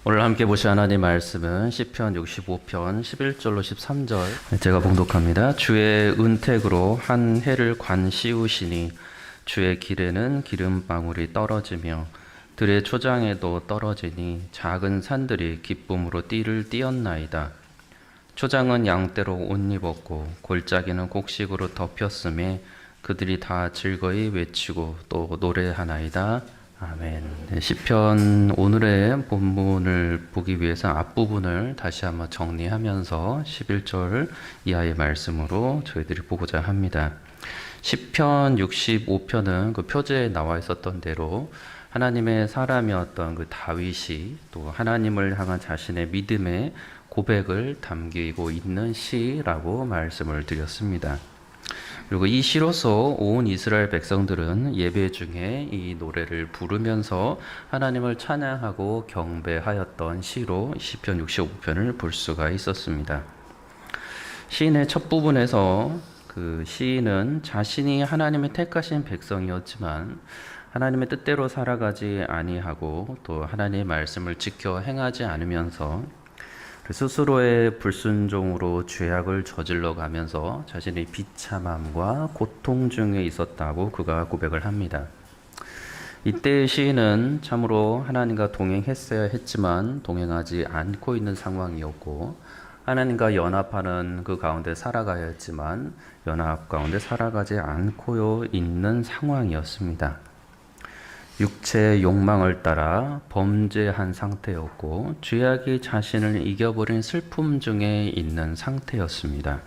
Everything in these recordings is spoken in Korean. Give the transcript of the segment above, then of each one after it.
오늘 함께 보실 하나님 말씀은 시편 65편 11절로 13절 제가 봉독합니다. 주의 은택으로 한 해를 관 씌우시니 주의 길에는 기름방울이 떨어지며 들의 초장에도 떨어지니 작은 산들이 기쁨으로 띠를 띄었나이다. 초장은 양떼로 옷 입었고 골짜기는 곡식으로 덮였음에 그들이 다 즐거이 외치고 또 노래하나이다. 아멘. 네, 시편 오늘의 본문을 보기 위해서 앞부분을 다시 한번 정리하면서 11절 이하의 말씀으로 저희들이 보고자 합니다. 시편 65편은 그 표제에 나와 있었던 대로 하나님의 사람이었던 그 다윗이 또 하나님을 향한 자신의 믿음의 고백을 담기고 있는 시라고 말씀을 드렸습니다. 그리고 이 시로서 온 이스라엘 백성들은 예배 중에 이 노래를 부르면서 하나님을 찬양하고 경배하였던 시로 시편 65편을 볼 수가 있었습니다. 시인의 첫 부분에서 그 시인은 자신이 하나님의 택하신 백성이었지만 하나님의 뜻대로 살아가지 아니하고 또 하나님의 말씀을 지켜 행하지 않으면서 스스로의 불순종으로 죄악을 저질러 가면서 자신의 비참함과 고통 중에 있었다고 그가 고백을 합니다. 이때 시인은 참으로 하나님과 동행했어야 했지만 동행하지 않고 있는 상황이었고 하나님과 연합하는 그 가운데 살아가야 했지만 연합 가운데 살아가지 않고 있는 상황이었습니다. 육체의 욕망을 따라 범죄한 상태였고 죄악이 자신을 이겨버린 슬픔 중에 있는 상태였습니다.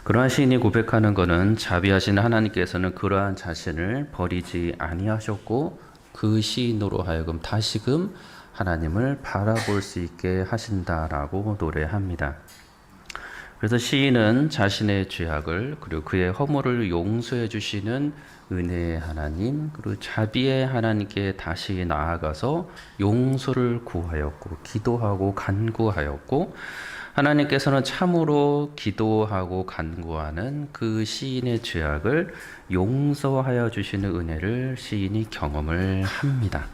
그러한 시인이 고백하는 것은 자비하신 하나님께서는 그러한 자신을 버리지 아니하셨고 그 시인으로 하여금 다시금 하나님을 바라볼 수 있게 하신다라고 노래합니다. 그래서 시인은 자신의 죄악을 그리고 그의 허물을 용서해 주시는 은혜의 하나님 그리고 자비의 하나님께 다시 나아가서 용서를 구하였고 기도하고 간구하였고 하나님께서는 참으로 기도하고 간구하는 그 시인의 죄악을 용서하여 주시는 은혜를 시인이 경험을 합니다.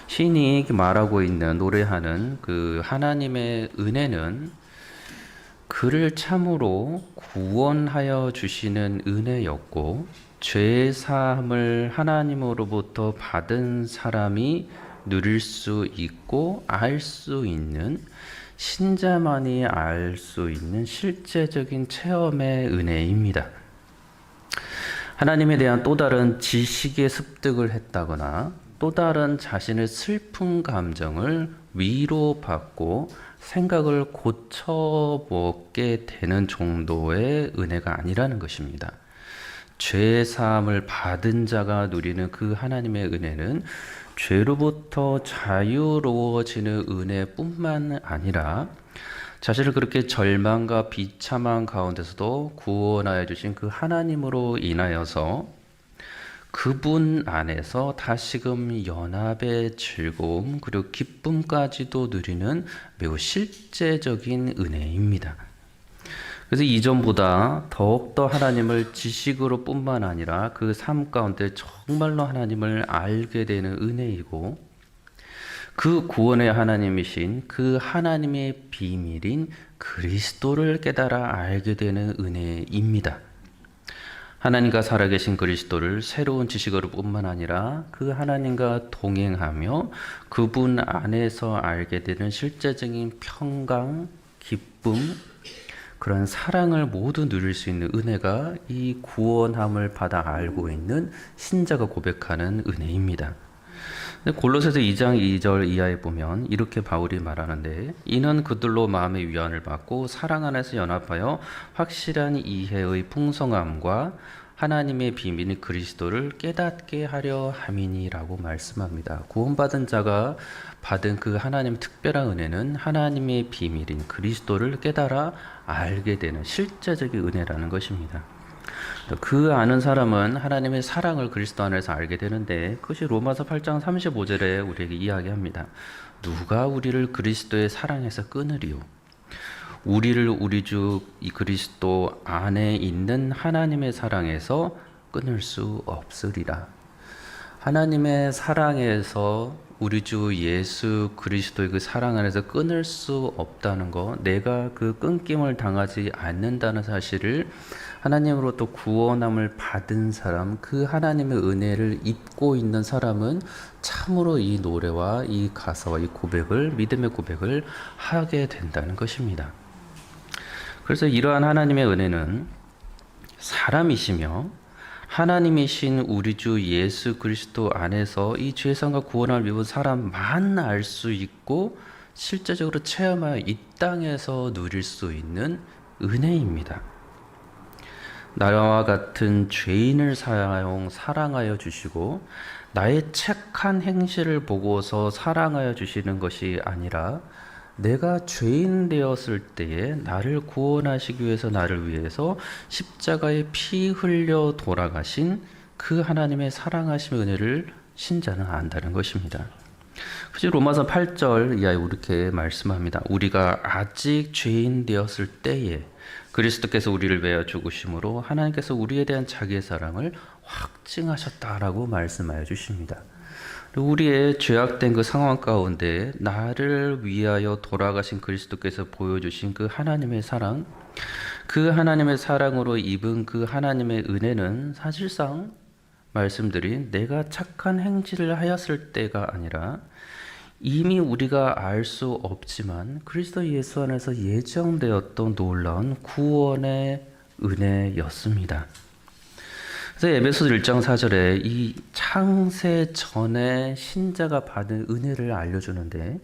시인이 말하고 있는 노래하는 그 하나님의 은혜는 그를 참으로 구원하여 주시는 은혜였고 죄 사함을 하나님으로부터 받은 사람이 누릴 수 있고 알 수 있는 신자만이 알 수 있는 실제적인 체험의 은혜입니다. 하나님에 대한 또 다른 지식의 습득을 했다거나 또 다른 자신의 슬픈 감정을 위로받고 생각을 고쳐먹게 되는 정도의 은혜가 아니라는 것입니다. 죄 사함을 받은 자가 누리는 그 하나님의 은혜는 죄로부터 자유로워지는 은혜뿐만 아니라 자신을 그렇게 절망과 비참한 가운데서도 구원하여 주신 그 하나님으로 인하여서 그분 안에서 다시금 연합의 즐거움 그리고 기쁨까지도 누리는 매우 실제적인 은혜입니다. 그래서 이전보다 더욱더 하나님을 지식으로 뿐만 아니라 그 삶 가운데 정말로 하나님을 알게 되는 은혜이고 그 구원의 하나님이신 그 하나님의 비밀인 그리스도를 깨달아 알게 되는 은혜입니다. 하나님과 살아계신 그리스도를 새로운 지식으로 뿐만 아니라 그 하나님과 동행하며 그분 안에서 알게 되는 실제적인 평강, 기쁨, 그런 사랑을 모두 누릴 수 있는 은혜가 이 구원함을 받아 알고 있는 신자가 고백하는 은혜입니다. 골로새서 2장 2절 이하에 보면 이렇게 바울이 말하는데 이는 그들로 마음의 위안을 받고 사랑 안에서 연합하여 확실한 이해의 풍성함과 하나님의 비밀인 그리스도를 깨닫게 하려 함이니라고 말씀합니다. 구원받은 자가 받은 그 하나님의 특별한 은혜는 하나님의 비밀인 그리스도를 깨달아 알게 되는 실제적인 은혜라는 것입니다. 그 아는 사람은 하나님의 사랑을 그리스도 안에서 알게 되는데 그것이 로마서 8장 35절에 우리에게 이야기합니다. 누가 우리를 그리스도의 사랑에서 끊으리요? 우리를 우리 주 이 그리스도 안에 있는 하나님의 사랑에서 끊을 수 없으리라. 하나님의 사랑에서 우리 주 예수 그리스도의 그 사랑 안에서 끊을 수 없다는 거, 내가 그 끊김을 당하지 않는다는 사실을 하나님으로부터 구원함을 받은 사람, 그 하나님의 은혜를 입고 있는 사람은 참으로 이 노래와 이 가사와 이 고백을, 믿음의 고백을 하게 된다는 것입니다. 그래서 이러한 하나님의 은혜는 사람이시며 하나님이신 우리 주 예수 그리스도 안에서 이 죄상과 구원을 입은 사람만 알 수 있고 실제적으로 체험하여 이 땅에서 누릴 수 있는 은혜입니다. 나와 같은 죄인을 사랑하여 주시고 나의 착한 행실을 보고서 사랑하여 주시는 것이 아니라 내가 죄인 되었을 때에 나를 구원하시기 위해서 나를 위해서 십자가에 피 흘려 돌아가신 그 하나님의 사랑하심 은혜를 신자는 안다는 것입니다. 굳이 로마서 8절 이하에 이렇게 말씀합니다. 우리가 아직 죄인 되었을 때에 그리스도께서 우리를 위하여 죽으심으로 하나님께서 우리에 대한 자기의 사랑을 확증하셨다라고 말씀하여 주십니다. 우리의 죄악된 그 상황 가운데 나를 위하여 돌아가신 그리스도께서 보여주신 그 하나님의 사랑, 그 하나님의 사랑으로 입은 그 하나님의 은혜는 사실상 말씀드린 내가 착한 행실을 하였을 때가 아니라 이미 우리가 알 수 없지만 그리스도 예수 안에서 예정되었던 놀라운 구원의 은혜였습니다. 그래서 에베소서 1장 4절에 이 창세 전에 신자가 받은 은혜를 알려주는데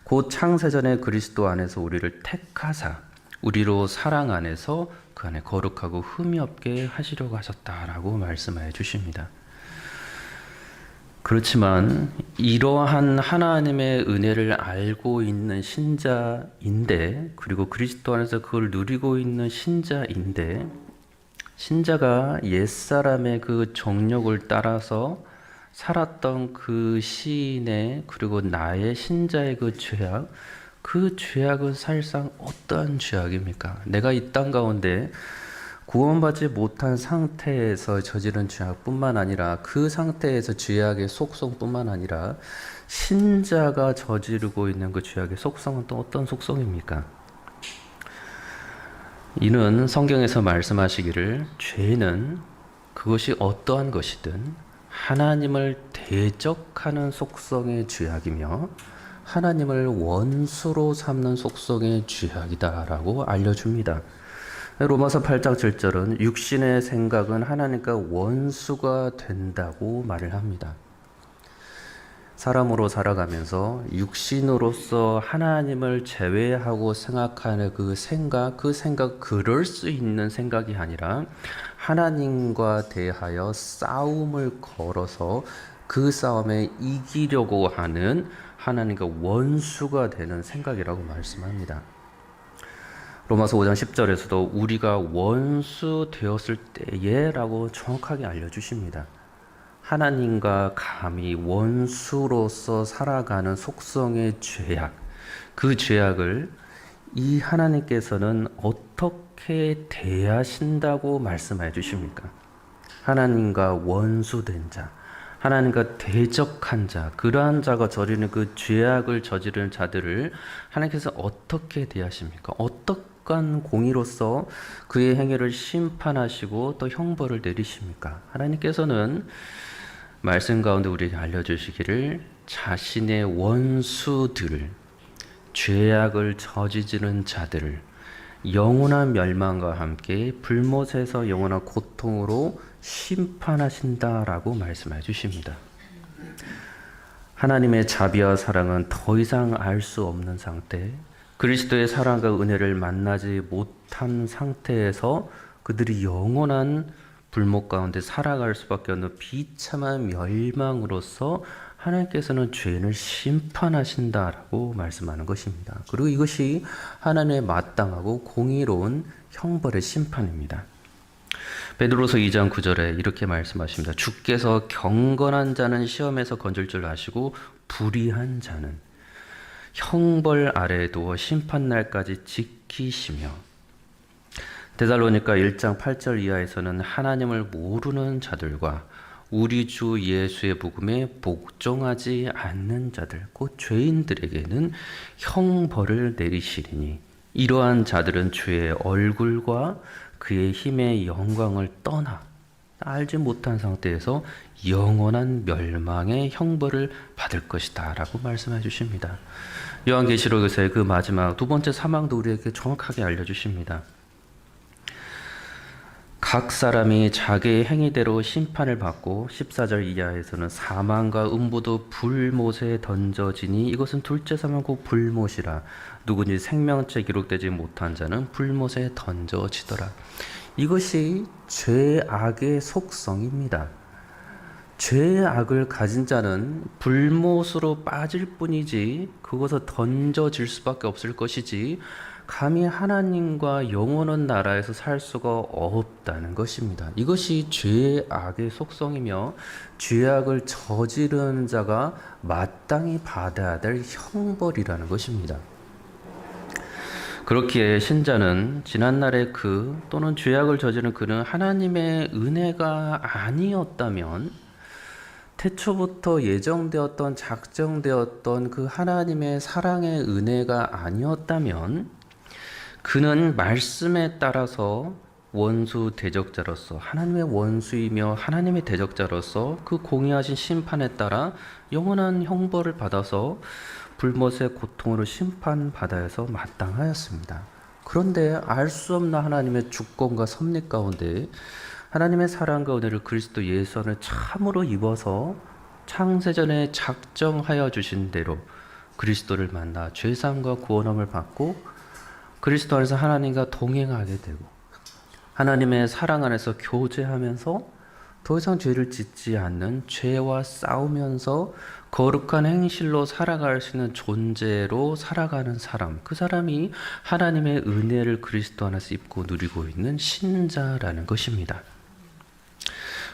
곧 창세 전에 그리스도 안에서 우리를 택하사 우리로 사랑 안에서 그 안에 거룩하고 흠이 없게 하시려고 하셨다라고 말씀하여 주십니다. 그렇지만 이러한 하나님의 은혜를 알고 있는 신자인데 그리고 그리스도 안에서 그걸 누리고 있는 신자인데 신자가 옛사람의 그 정욕을 따라서 살았던 그 시인의 그리고 나의 신자의 그 죄악은 사실상 어떠한 죄악입니까? 내가 이 땅 가운데 구원받지 못한 상태에서 저지른 죄악뿐만 아니라 그 상태에서 죄악의 속성뿐만 아니라 신자가 저지르고 있는 그 죄악의 속성은 또 어떤 속성입니까? 이는 성경에서 말씀하시기를 죄는 그것이 어떠한 것이든 하나님을 대적하는 속성의 죄악이며 하나님을 원수로 삼는 속성의 죄악이다라고 알려줍니다. 로마서 8장 7절은 육신의 생각은 하나님과 원수가 된다고 말을 합니다. 사람으로 살아가면서 육신으로서 하나님을 제외하고 생각하는 그 생각 그럴 수 있는 생각이 아니라 하나님과 대하여 싸움을 걸어서 그 싸움에 이기려고 하는 하나님과 원수가 되는 생각이라고 말씀합니다. 로마서 5장 10절에서도 우리가 원수 되었을 때에 라고 정확하게 알려주십니다. 하나님과 감히 원수로서 살아가는 속성의 죄악, 그 죄악을 이 하나님께서는 어떻게 대하신다고 말씀해 주십니까? 하나님과 원수된 자, 하나님과 대적한 자, 그러한 자가 저지르는 그 죄악을 저지르는 자들을 하나님께서 어떻게 대하십니까? 어떠한 공의로서 그의 행위를 심판하시고 또 형벌을 내리십니까? 하나님께서는 말씀 가운데 우리에게 알려주시기를 자신의 원수들, 죄악을 저지르는 자들을 영원한 멸망과 함께 불못에서 영원한 고통으로 심판하신다라고 말씀해 주십니다. 하나님의 자비와 사랑은 더 이상 알 수 없는 상태, 그리스도의 사랑과 은혜를 만나지 못한 상태에서 그들이 영원한 불못 가운데 살아갈 수밖에 없는 비참한 멸망으로서 하나님께서는 죄인을 심판하신다라고 말씀하는 것입니다. 그리고 이것이 하나님의 마땅하고 공의로운 형벌의 심판입니다. 베드로서 2장 9절에 이렇게 말씀하십니다. 주께서 경건한 자는 시험에서 건질 줄 아시고 불의한 자는 형벌 아래에 두어 심판날까지 지키시며, 데살로니가 1장 8절 이하에서는 하나님을 모르는 자들과 우리 주 예수의 복음에 복종하지 않는 자들, 곧 죄인들에게는 형벌을 내리시리니 이러한 자들은 주의 얼굴과 그의 힘의 영광을 떠나 알지 못한 상태에서 영원한 멸망의 형벌을 받을 것이다 라고 말씀해 주십니다. 요한계시록에서의 그 마지막 두 번째 사망도 우리에게 정확하게 알려주십니다. 각 사람이 자기의 행위대로 심판을 받고 14절 이하에서는 사망과 음부도 불못에 던져지니 이것은 둘째 사망 곧 불못이라 누구든지 생명체 기록되지 못한 자는 불못에 던져지더라. 이것이 죄악의 속성입니다. 죄악을 가진 자는 불못으로 빠질 뿐이지 그것을 던져질 수밖에 없을 것이지 감히 하나님과 영원한 나라에서 살 수가 없다는 것입니다. 이것이 죄악의 속성이며 죄악을 저지르는 자가 마땅히 받아야 될 형벌이라는 것입니다. 그렇기에 신자는 지난날의 또는 죄악을 저지른 그는 하나님의 은혜가 아니었다면 태초부터 예정되었던 작정되었던 그 하나님의 사랑의 은혜가 아니었다면 그는 말씀에 따라서 원수 대적자로서 하나님의 원수이며 하나님의 대적자로서 그 공의하신 심판에 따라 영원한 형벌을 받아서 불못의 고통으로 심판받아야서 마땅하였습니다. 그런데 알 수 없는 하나님의 주권과 섭리 가운데 하나님의 사랑과 은혜를 그리스도 예수 안에 참으로 입어서 창세전에 작정하여 주신 대로 그리스도를 만나 죄사함과 구원함을 받고 그리스도 안에서 하나님과 동행하게 되고 하나님의 사랑 안에서 교제하면서 더 이상 죄를 짓지 않는 죄와 싸우면서 거룩한 행실로 살아갈 수 있는 존재로 살아가는 사람, 그 사람이 하나님의 은혜를 그리스도 안에서 입고 누리고 있는 신자라는 것입니다.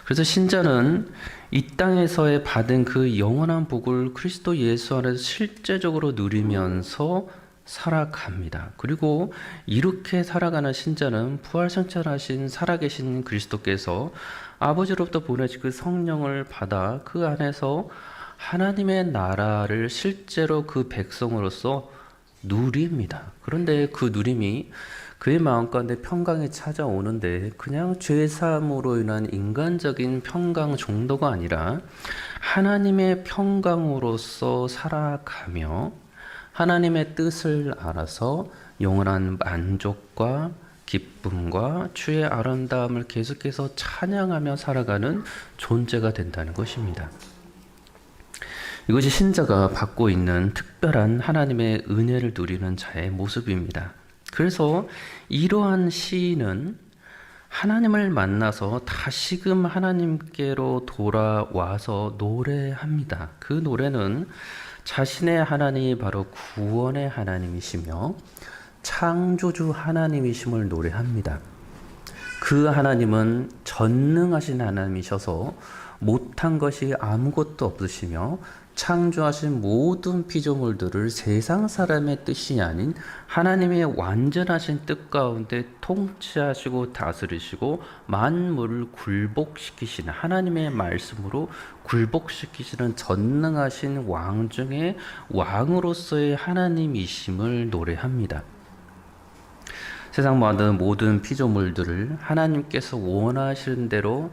그래서 신자는 이 땅에서의 받은 그 영원한 복을 그리스도 예수 안에서 실제적으로 누리면서 살아갑니다. 그리고 이렇게 살아가는 신자는 부활승천하신 살아계신 그리스도께서 아버지로부터 보내신 그 성령을 받아 그 안에서 하나님의 나라를 실제로 그 백성으로서 누립니다. 그런데 그 누림이 그의 마음 가운데 평강이 찾아오는데 그냥 죄사함으로 인한 인간적인 평강 정도가 아니라 하나님의 평강으로서 살아가며 하나님의 뜻을 알아서 영원한 만족과 기쁨과 주의 아름다움을 계속해서 찬양하며 살아가는 존재가 된다는 것입니다. 이것이 신자가 받고 있는 특별한 하나님의 은혜를 누리는 자의 모습입니다. 그래서 이러한 시인은 하나님을 만나서 다시금 하나님께로 돌아와서 노래합니다. 그 노래는 자신의 하나님이 바로 구원의 하나님이시며 창조주 하나님이심을 노래합니다. 그 하나님은 전능하신 하나님이셔서 못한 것이 아무것도 없으시며 창조하신 모든 피조물들을 세상 사람의 뜻이 아닌 하나님의 완전하신 뜻 가운데 통치하시고 다스리시고 만물을 굴복시키시는 하나님의 말씀으로 굴복시키시는 전능하신 왕 중에 왕으로서의 하나님이심을 노래합니다. 세상 모든 피조물들을 하나님께서 원하시는 대로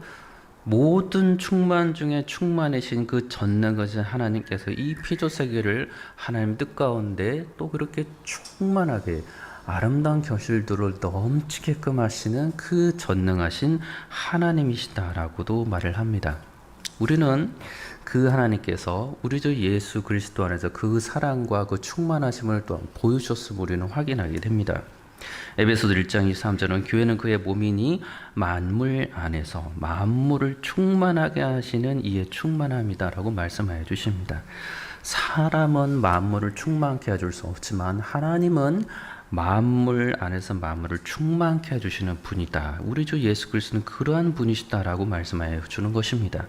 모든 충만 중에 충만이신 그 전능하신 하나님께서 이 피조 세계를 하나님 뜻 가운데 또 그렇게 충만하게 아름다운 결실들을 넘치게끔 하시는 그 전능하신 하나님이시다라고도 말을 합니다. 우리는 그 하나님께서 우리 주 예수 그리스도 안에서 그 사랑과 그 충만하심을 또한 보여주셨음을 우리는 확인하게 됩니다. 에베소서 1장 23절은 교회는 그의 몸이니 만물 안에서 만물을 충만하게 하시는 이의 충만함이다 라고 말씀하여 주십니다. 사람은 만물을 충만케 해줄 수 없지만 하나님은 만물 안에서 만물을 충만케 해주시는 분이다. 우리 주 예수 그리스도는 그러한 분이시다라고 말씀하여 주는 것입니다.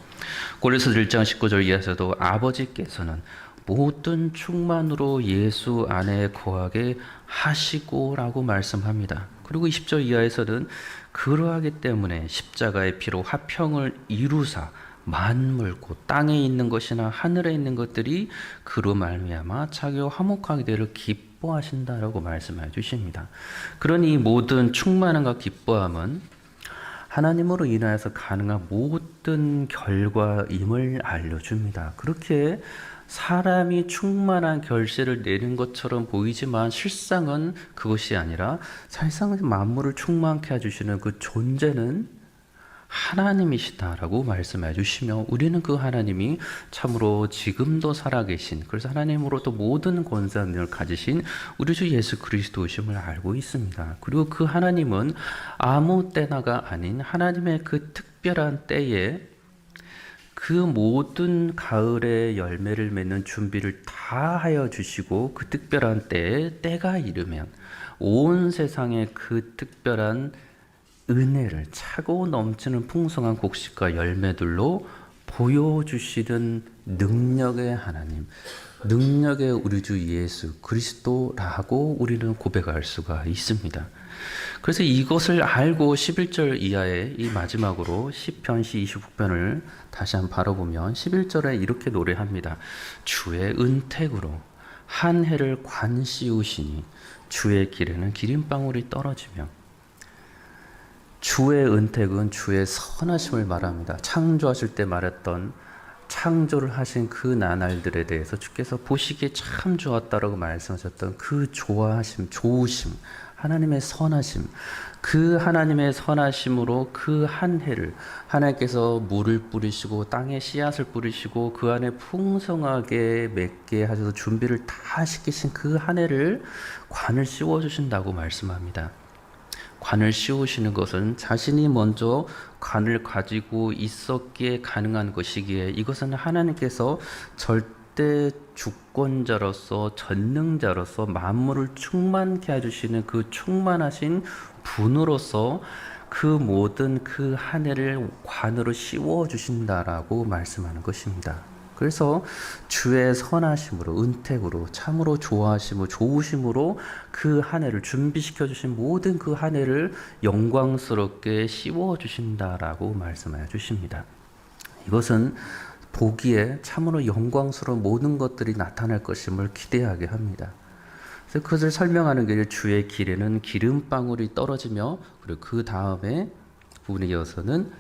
고린도서 1장 19절 이하에서도 아버지께서는 모든 충만으로 예수 안에 거하게 하시고라고 말씀합니다. 그리고 20절 이하에서는 그러하기 때문에 십자가의 피로 화평을 이루사 만물 곧 땅에 있는 것이나 하늘에 있는 것들이 그로 말미암아 자기와 화목하게 되를 기뻐하신다라고 말씀해 주십니다. 그러니 이 모든 충만함과 기뻐함은 하나님으로 인하여서 가능한 모든 결과임을 알려줍니다. 그렇게 사람이 충만한 결실을 내는 것처럼 보이지만 실상은 그것이 아니라 사실상 만물을 충만케 해주시는 그 존재는 하나님이시다라고 말씀해 주시며 우리는 그 하나님이 참으로 지금도 살아계신 그래서 하나님으로부터 모든 권세를 가지신 우리 주 예수 그리스도이심을 알고 있습니다. 그리고 그 하나님은 아무 때나가 아닌 하나님의 그 특별한 때에 그 모든 가을의 열매를 맺는 준비를 다 하여 주시고 그 특별한 때에 때가 이르면 온 세상에 그 특별한 은혜를 차고 넘치는 풍성한 곡식과 열매들로 보여주시는 능력의 하나님, 능력의 우리 주 예수 그리스도라고 우리는 고백할 수가 있습니다. 그래서 이것을 알고 11절 이하의 이 마지막으로 시편 29편을 다시 한번 바라보면 11절에 이렇게 노래합니다. 주의 은택으로 한 해를 관씌우시니 주의 길에는 기름방울이 떨어지며 주의 은택은 주의 선하심을 말합니다. 창조하실 때 말했던 창조를 하신 그 나날들에 대해서 주께서 보시기에 참 좋았다라고 말씀하셨던 그 좋아하심, 좋으심, 하나님의 선하심, 그 하나님의 선하심으로 그 한 해를 하나님께서 물을 뿌리시고 땅에 씨앗을 뿌리시고 그 안에 풍성하게 맺게 하셔서 준비를 다 시키신 그 한 해를 관을 씌워주신다고 말씀합니다. 관을 씌우시는 것은 자신이 먼저 관을 가지고 있었기에 가능한 것이기에 이것은 하나님께서 절대 주권자로서 전능자로서 만물을 충만케 해주시는 그 충만하신 분으로서 그 모든 그 한 해를 관으로 씌워 주신다라고 말씀하는 것입니다. 그래서 주의 선하심으로 은택으로 참으로 좋아하심으로 좋으심으로 그 한 해를 준비시켜 주신 모든 그 한 해를 영광스럽게 씌워 주신다라고 말씀하여 주십니다. 이것은 보기에 참으로 영광스러운 모든 것들이 나타날 것임을 기대하게 합니다. 그래서 그것을 설명하는 게 주의 길에는 기름방울이 떨어지며 그리고 그 다음에 부분에 이어서는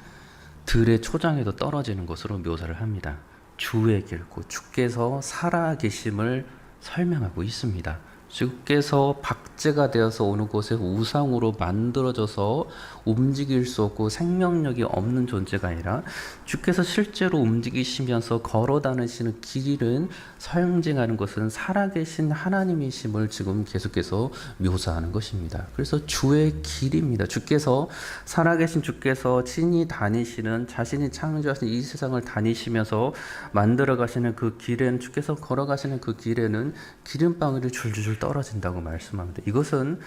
들의 초장에도 떨어지는 것으로 묘사를 합니다. 주의 길, 주께서 살아계심을 설명하고 있습니다. 주께서 박제가 되어서 오는 곳에 우상으로 만들어져서 움직일 수 없고 생명력이 없는 존재가 아니라 주께서 실제로 움직이시면서 걸어 다니시는 길은 상징하는 것은 살아계신 하나님이심을 지금 계속해서 묘사하는 것입니다. 그래서 주의 길입니다. 주께서 살아계신 주께서 친히 다니시는 자신이 창조하신 이 세상을 다니시면서 만들어 가시는 그 길에는 주께서 걸어가시는 그 길에는 기름방울이 줄줄 떨어진다고 말씀합니다. 이것은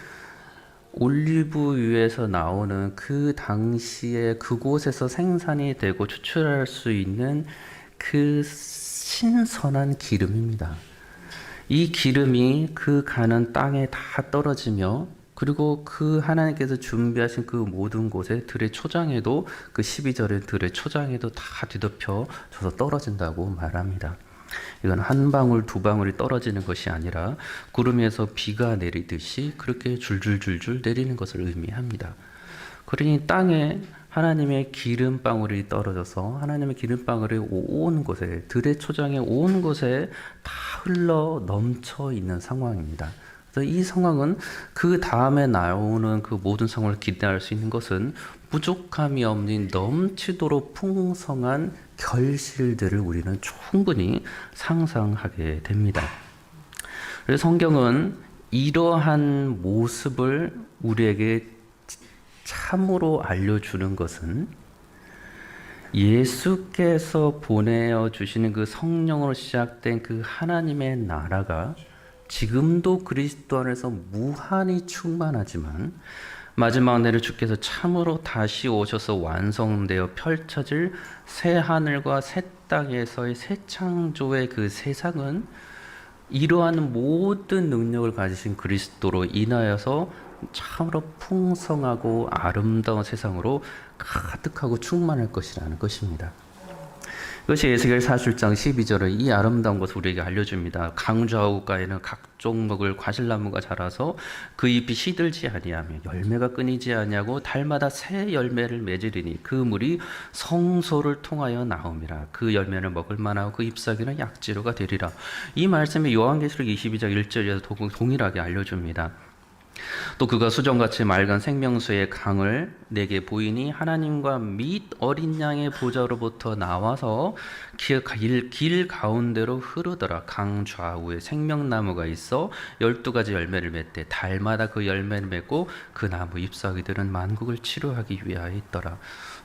올리브유에서 나오는 그 당시에 그곳에서 생산이 되고 추출할 수 있는 그 신선한 기름입니다. 이 기름이 그 가는 땅에 다 떨어지며 그리고 그 하나님께서 준비하신 그 모든 곳에 들의 초장에도 그 12절의 들의 초장에도 다 뒤덮여져서 떨어진다고 말합니다. 이건 한 방울 두 방울이 떨어지는 것이 아니라 구름에서 비가 내리듯이 그렇게 줄줄줄줄 내리는 것을 의미합니다. 그러니 땅에 하나님의 기름방울이 떨어져서 하나님의 기름방울이 온 곳에 들의 초장에 온 곳에 다 흘러 넘쳐 있는 상황입니다. 그래서 이 상황은 그 다음에 나오는 그 모든 상황을 기대할 수 있는 것은 부족함이 없는 넘치도록 풍성한 결실들을 우리는 충분히 상상하게 됩니다. 그래서 성경은 이러한 모습을 우리에게 참으로 알려주는 것은 예수께서 보내어 주시는 그 성령으로 시작된 그 하나님의 나라가 지금도 그리스도 안에서 무한히 충만하지만 마지막 날에 주께서 참으로 다시 오셔서 완성되어 펼쳐질 새 하늘과 새 땅에서의 새 창조의 그 세상은 이러한 모든 능력을 가지신 그리스도로 인하여서 참으로 풍성하고 아름다운 세상으로 가득하고 충만할 것이라는 것입니다. 그것이 에스겔 47장 12절은 이 아름다운 것을 우리에게 알려줍니다. 강좌우가에는 각종 먹을 과실나무가 자라서 그 잎이 시들지 아니하며 열매가 끊이지 아니하고 달마다 새 열매를 맺으리니 그 물이 성소를 통하여 나옴이라. 그 열매를 먹을 만하고 그 잎사귀는 약지로가 되리라. 이 말씀이 요한계시록 22장 1절에서 동일하게 알려줍니다. 또 그가 수정같이 맑은 생명수의 강을 내게 보이니 하나님과 및 어린 양의 보좌로부터 나와서 길 가운데로 흐르더라. 강 좌우에 생명나무가 있어 12가지 열매를 맺되 달마다 그 열매를 맺고 그 나무 잎사귀들은 만국을 치료하기 위하여 있더라.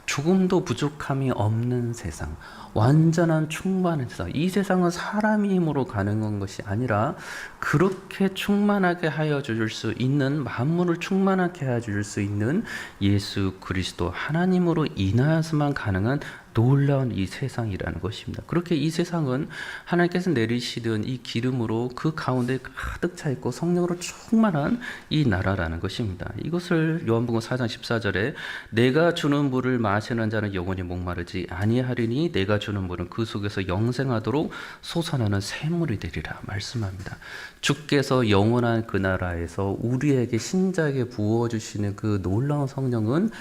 조금도 부족함이 없는 세상, 완전한 충만한 세상. 이 세상은 사람의 힘으로 가능한 것이 아니라 그렇게 충만하게 하여 줄 수 있는, 만물을 충만하게 하여 줄 수 있는 예수 그리스도 하나님으로 인하여서만 가능한 놀라운 이 세상이라는 것입니다. 그렇게 이 세상은 하나님께서 내리시던 이 기름으로 그 가운데 가득 차 있고 성령으로 충만한 이 나라라는 것입니다. 이것을 요한복음 4장 14절에 내가 주는 물을 마시는 자는 영원히 목마르지 아니하리니 내가 주는 물은 그 속에서 영생하도록 솟아나는 샘물이 되리라 말씀합니다. 주께서 영원한 그 나라에서 우리에게 신자에게 부어주시는 그 놀라운 성령은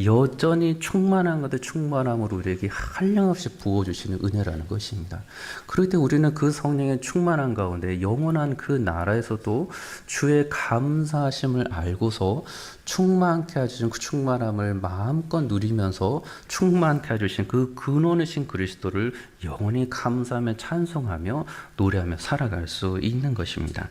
여전히 충만한 것들 충만함으로 우리에게 한량없이 부어주시는 은혜라는 것입니다. 그럴 때 우리는 그 성령의 충만한 가운데 영원한 그 나라에서도 주의 감사하심을 알고서 충만케 해주신 그 충만함을 마음껏 누리면서 충만케 해주신 그 근원이신 그리스도를 영원히 감사하며 찬송하며 노래하며 살아갈 수 있는 것입니다.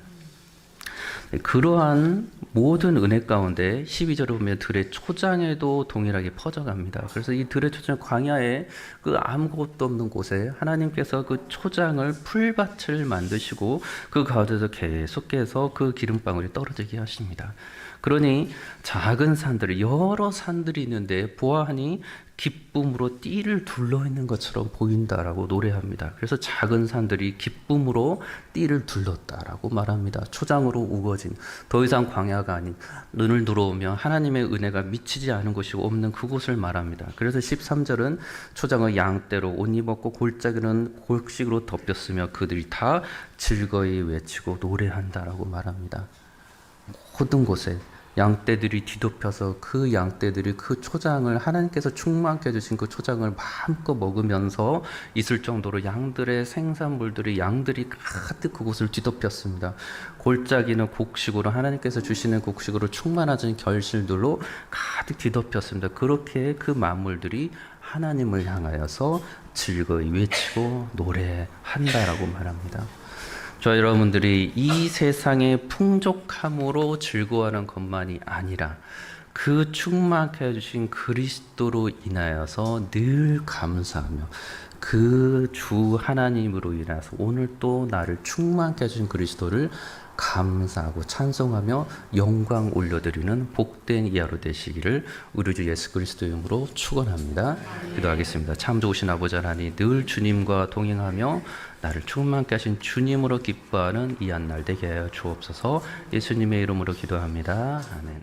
그러한 모든 은혜 가운데 12절에 보면 들의 초장에도 동일하게 퍼져갑니다. 그래서 이 들의 초장, 광야에 그 아무것도 없는 곳에 하나님께서 그 초장을 풀밭을 만드시고 그 가운데서 계속해서 그 기름방울이 떨어지게 하십니다. 그러니 작은 산들이, 여러 산들이 있는데 보아하니 기쁨으로 띠를 둘러있는 것처럼 보인다라고 노래합니다. 그래서 작은 산들이 기쁨으로 띠를 둘렀다라고 말합니다. 초장으로 우거진, 더 이상 광야가 아닌, 눈을 들어오면 하나님의 은혜가 미치지 않은 곳이 없는 그곳을 말합니다. 그래서 13절은 초장을 양떼로 옷 입었고 골짜기는 곡식으로 덮였으며 그들이 다 즐거이 외치고 노래한다라고 말합니다. 모든 곳에 양떼들이 뒤덮여서 그 양떼들이 그 초장을, 하나님께서 충만케 해주신 그 초장을 마음껏 먹으면서 있을 정도로 양들의 생산물들이, 양들이 가득 그곳을 뒤덮였습니다. 골짜기는 곡식으로, 하나님께서 주시는 곡식으로 충만하신 결실들로 가득 뒤덮였습니다. 그렇게 그 만물들이 하나님을 향하여서 즐거이 외치고 노래한다라고 말합니다. 저 여러분들이 이 세상의 풍족함으로 즐거워하는 것만이 아니라 그 충만케 해주신 그리스도로 인하여서 늘 감사하며 그 주 하나님으로 인해서 오늘 또 나를 충만케 해주신 그리스도를 감사하고 찬송하며 영광 올려드리는 복된 이하로 되시기를 우리 주 예수 그리스도의 이름으로 축원합니다. 기도하겠습니다. 참 좋으신 아버지 하나님, 늘 주님과 동행하며 나를 충만케 하신 주님으로 기뻐하는 이 한 날 되게 하여 주옵소서. 예수님의 이름으로 기도합니다. 아멘.